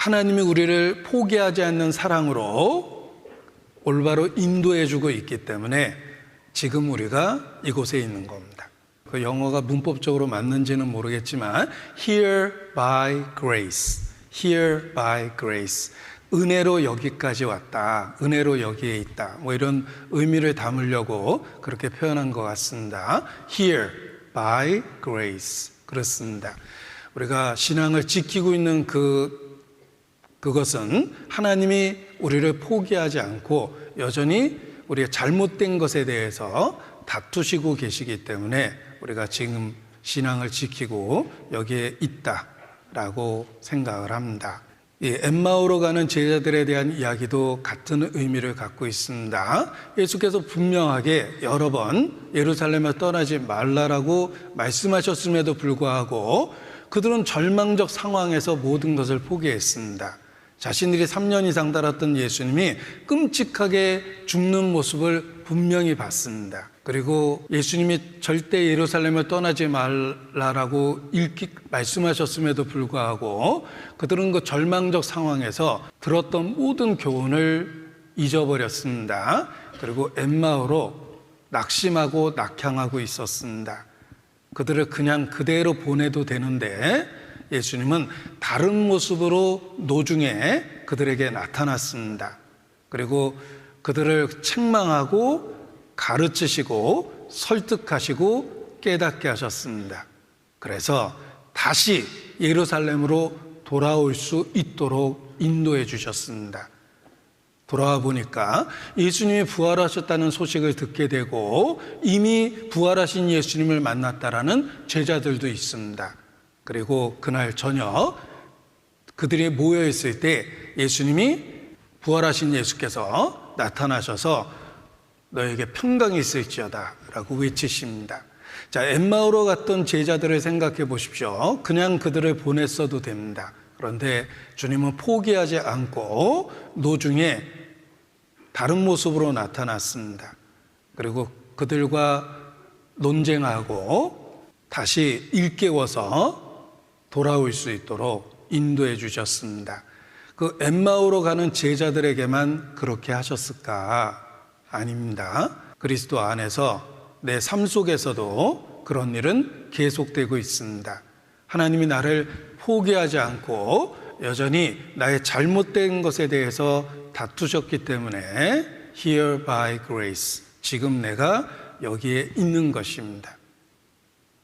하나님이 우리를 포기하지 않는 사랑으로 올바로 인도해주고 있기 때문에 지금 우리가 이곳에 있는 겁니다. 그 영어가 문법적으로 맞는지는 모르겠지만 Here by grace, here by grace, 은혜로 여기까지 왔다, 은혜로 여기에 있다, 뭐 이런 의미를 담으려고 그렇게 표현한 것 같습니다. Here by grace, 그렇습니다. 우리가 신앙을 지키고 있는 그것은 하나님이 우리를 포기하지 않고 여전히 우리가 잘못된 것에 대해서 다투시고 계시기 때문에 우리가 지금 신앙을 지키고 여기에 있다라고 생각을 합니다. 이 엠마오로 가는 제자들에 대한 이야기도 같은 의미를 갖고 있습니다. 예수께서 분명하게 여러 번 예루살렘을 떠나지 말라라고 말씀하셨음에도 불구하고 그들은 절망적 상황에서 모든 것을 포기했습니다. 자신들이 3년 이상 따랐던 예수님이 끔찍하게 죽는 모습을 분명히 봤습니다. 그리고 예수님이 절대 예루살렘을 떠나지 말라라고 말씀하셨음에도 불구하고 그들은 그 절망적 상황에서 들었던 모든 교훈을 잊어버렸습니다. 그리고 엠마오로 낙심하고 낙향하고 있었습니다. 그들을 그냥 그대로 보내도 되는데 예수님은 다른 모습으로 노중에 그들에게 나타났습니다. 그리고 그들을 책망하고 가르치시고 설득하시고 깨닫게 하셨습니다. 그래서 다시 예루살렘으로 돌아올 수 있도록 인도해 주셨습니다. 돌아와 보니까 예수님이 부활하셨다는 소식을 듣게 되고 이미 부활하신 예수님을 만났다라는 제자들도 있습니다. 그리고 그날 저녁 그들이 모여 있을 때 예수님이 부활하신 예수께서 나타나셔서 너에게 평강이 있을지어다 라고 외치십니다. 자, 엠마오로 갔던 제자들을 생각해 보십시오. 그냥 그들을 보냈어도 됩니다. 그런데 주님은 포기하지 않고 노중에 다른 모습으로 나타났습니다. 그리고 그들과 논쟁하고 다시 일깨워서 돌아올 수 있도록 인도해 주셨습니다. 그 엠마오로 가는 제자들에게만 그렇게 하셨을까? 아닙니다. 그리스도 안에서 내 삶 속에서도 그런 일은 계속되고 있습니다. 하나님이 나를 포기하지 않고 여전히 나의 잘못된 것에 대해서 다투셨기 때문에 Here by grace, 지금 내가 여기에 있는 것입니다.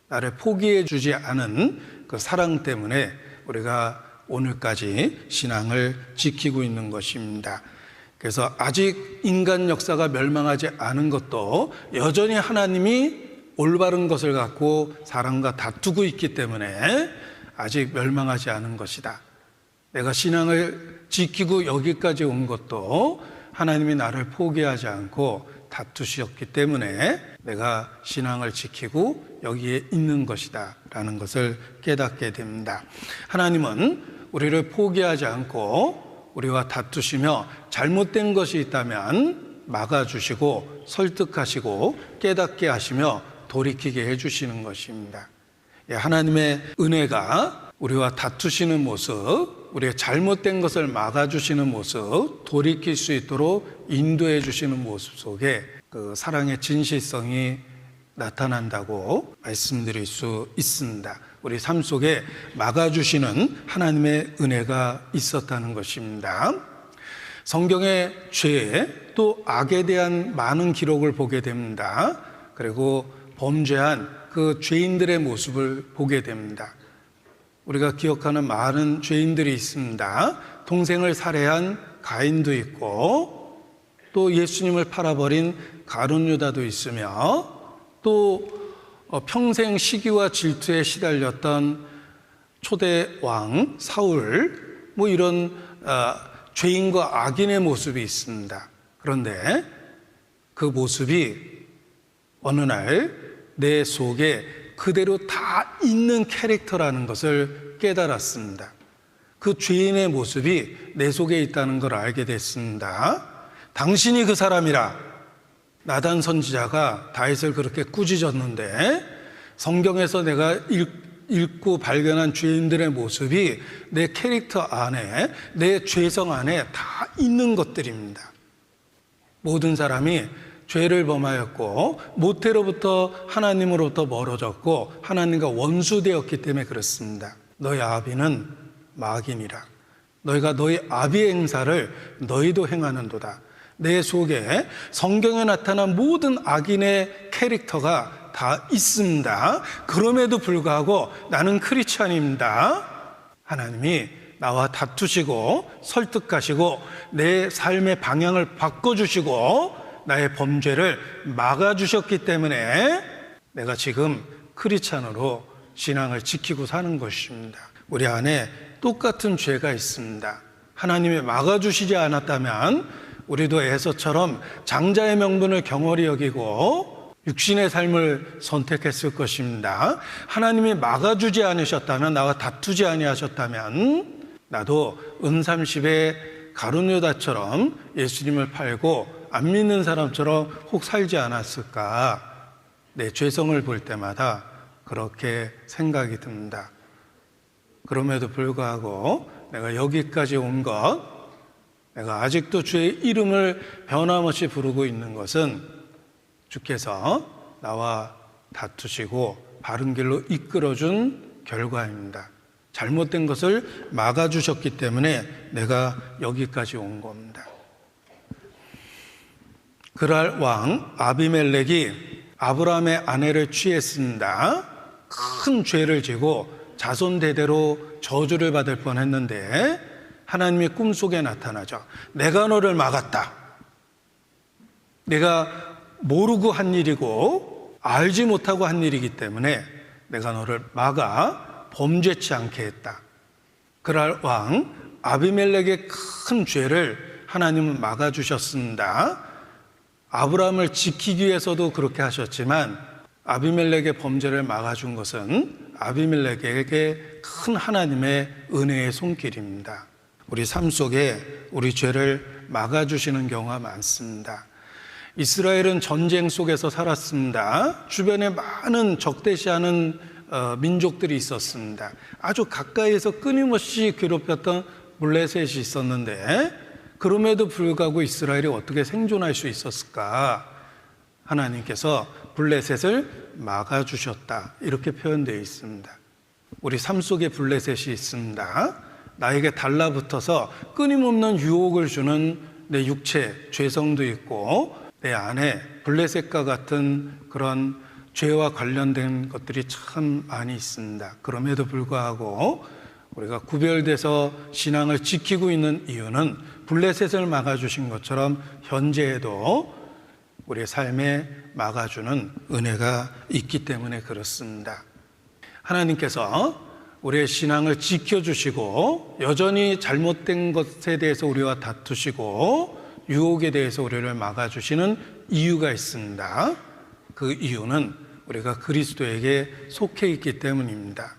나를 포기해 주지 않은 그 사랑 때문에 우리가 오늘까지 신앙을 지키고 있는 것입니다. 그래서 아직 인간 역사가 멸망하지 않은 것도 여전히 하나님이 올바른 것을 갖고 사람과 다투고 있기 때문에 아직 멸망하지 않은 것이다. 내가 신앙을 지키고 여기까지 온 것도 하나님이 나를 포기하지 않고 다투셨기 때문에 내가 신앙을 지키고 여기에 있는 것이다 라는 것을 깨닫게 됩니다. 하나님은 우리를 포기하지 않고 우리와 다투시며 잘못된 것이 있다면 막아주시고 설득하시고 깨닫게 하시며 돌이키게 해주시는 것입니다. 하나님의 은혜가 우리와 다투시는 모습, 우리의 잘못된 것을 막아주시는 모습, 돌이킬 수 있도록 인도해 주시는 모습 속에 그 사랑의 진실성이 나타난다고 말씀드릴 수 있습니다. 우리 삶 속에 막아주시는 하나님의 은혜가 있었다는 것입니다. 성경의 죄 또 악에 대한 많은 기록을 보게 됩니다. 그리고 범죄한 그 죄인들의 모습을 보게 됩니다. 우리가 기억하는 많은 죄인들이 있습니다. 동생을 살해한 가인도 있고 또 예수님을 팔아버린 가룟 유다도 있으며 또 평생 시기와 질투에 시달렸던 초대 왕 사울, 뭐 이런 죄인과 악인의 모습이 있습니다. 그런데 그 모습이 어느 날 내 속에 그대로 다 있는 캐릭터라는 것을 깨달았습니다. 그 죄인의 모습이 내 속에 있다는 걸 알게 됐습니다. 당신이 그 사람이라. 나단 선지자가 다윗을 그렇게 꾸짖었는데 성경에서 내가 읽고 발견한 죄인들의 모습이 내 캐릭터 안에, 내 죄성 안에 다 있는 것들입니다. 모든 사람이 죄를 범하였고 모태로부터 하나님으로부터 멀어졌고 하나님과 원수되었기 때문에 그렇습니다. 너희 아비는 마귀니라. 너희가 너희 아비의 행사를 너희도 행하는도다. 내 속에 성경에 나타난 모든 악인의 캐릭터가 다 있습니다. 그럼에도 불구하고 나는 크리스찬입니다. 하나님이 나와 다투시고 설득하시고 내 삶의 방향을 바꿔주시고 나의 범죄를 막아주셨기 때문에 내가 지금 크리스찬으로 신앙을 지키고 사는 것입니다. 우리 안에 똑같은 죄가 있습니다. 하나님이 막아주시지 않았다면 우리도 에서처럼 장자의 명분을 경홀히 여기고 육신의 삶을 선택했을 것입니다. 하나님이 막아주지 않으셨다면, 나와 다투지 아니하셨다면 나도 은삼십의 가룟유다처럼 예수님을 팔고 안 믿는 사람처럼 혹 살지 않았을까. 내 죄성을 볼 때마다 그렇게 생각이 듭니다. 그럼에도 불구하고 내가 여기까지 온 것, 내가 아직도 주의 이름을 변함없이 부르고 있는 것은 주께서 나와 다투시고 바른 길로 이끌어준 결과입니다. 잘못된 것을 막아주셨기 때문에 내가 여기까지 온 겁니다. 그랄 왕 아비멜렉이 아브라함의 아내를 취했습니다. 큰 죄를 지고 자손 대대로 저주를 받을 뻔했는데 하나님이 꿈속에 나타나죠. 내가 너를 막았다. 내가 모르고 한 일이고 알지 못하고 한 일이기 때문에 내가 너를 막아 범죄치 않게 했다. 그랄 왕 아비멜렉의 큰 죄를 하나님은 막아주셨습니다. 아브라함을 지키기 위해서도 그렇게 하셨지만 아비멜렉의 범죄를 막아준 것은 아비멜렉에게 큰 하나님의 은혜의 손길입니다. 우리 삶 속에 우리 죄를 막아주시는 경우가 많습니다. 이스라엘은 전쟁 속에서 살았습니다. 주변에 많은 적대시하는 민족들이 있었습니다. 아주 가까이에서 끊임없이 괴롭혔던 블레셋이 있었는데 그럼에도 불구하고 이스라엘이 어떻게 생존할 수 있었을까? 하나님께서 블레셋을 막아주셨다. 이렇게 표현되어 있습니다. 우리 삶 속에 블레셋이 있습니다. 나에게 달라붙어서 끊임없는 유혹을 주는 내 육체, 죄성도 있고 내 안에 블레셋과 같은 그런 죄와 관련된 것들이 참 많이 있습니다. 그럼에도 불구하고 우리가 구별돼서 신앙을 지키고 있는 이유는 블레셋을 막아주신 것처럼 현재에도 우리의 삶에 막아주는 은혜가 있기 때문에 그렇습니다. 하나님께서 우리의 신앙을 지켜주시고 여전히 잘못된 것에 대해서 우리와 다투시고 유혹에 대해서 우리를 막아주시는 이유가 있습니다. 그 이유는 우리가 그리스도에게 속해 있기 때문입니다.